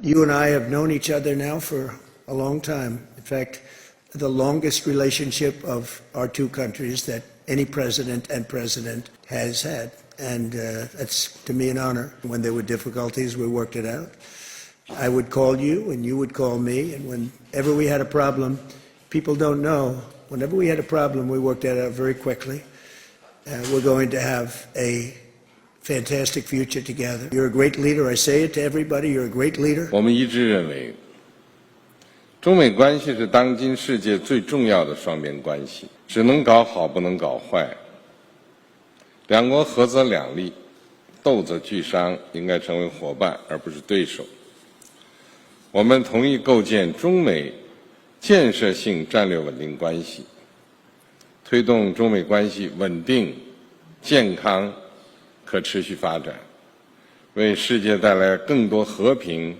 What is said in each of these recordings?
You and I have known each other now for a long time. In fact, the longest relationship of our two countries that any president and president has had. And that's, to me, an honor. When there were difficulties, we worked it out. I would call you, and you would call me, and whenever we had a problem, people don't know, whenever we had a problem, we worked it out very quickly. We're going to have a fantastic future together. You're a great leader. I say it to everybody. You're a great leader. 我们一致认为，中美关系是当今世界最重要的双边关系，只能搞好，不能搞坏。两国合则两利，斗则俱伤，应该成为伙伴而不是对手。我们同意构建中美建设性战略稳定关系，推动中美关系稳定、健康、可持续发展，为世界带来更多和平、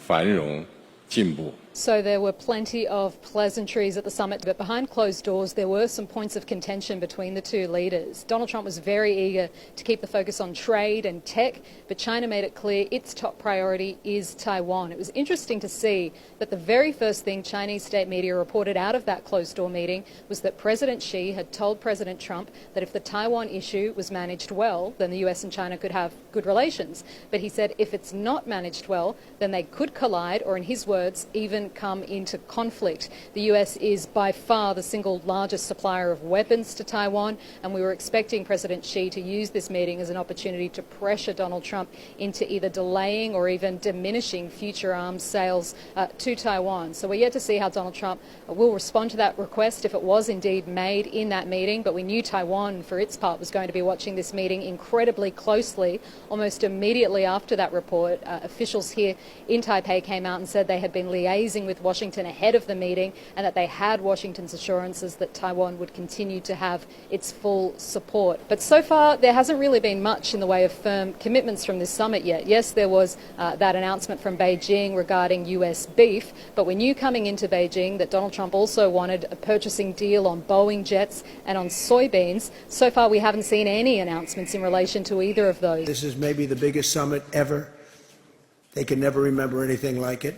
繁荣、进步。 So there were plenty of pleasantries at the summit, but behind closed doors there were some points of contention between the two leaders. Donald Trump was very eager to keep the focus on trade and tech, but China made it clear its top priority is Taiwan. It was interesting to see that the very first thing Chinese state media reported out of that closed door meeting was that President Xi had told President Trump that if the Taiwan issue was managed well, then the US and China could have good relations. But he said if it's not managed well, then they could collide, or in his words, even come into conflict. The US is by far the single largest supplier of weapons to Taiwan, and we were expecting President Xi to use this meeting as an opportunity to pressure Donald Trump into either delaying or even diminishing future arms sales to Taiwan. So we're yet to see how Donald Trump will respond to that request if it was indeed made in that meeting, but we knew Taiwan, for its part, was going to be watching this meeting incredibly closely. Almost immediately after that report, officials here in Taipei came out and said they had been liaising with Washington ahead of the meeting and that they had Washington's assurances that Taiwan would continue to have its full support. But so far there hasn't really been much in the way of firm commitments from this summit yet. Yes, there was that announcement from Beijing regarding US beef, but we knew coming into Beijing that Donald Trump also wanted a purchasing deal on Boeing jets and on soybeans. So far we haven't seen any announcements in relation to either of those. This is maybe the biggest summit ever. They can never remember anything like it.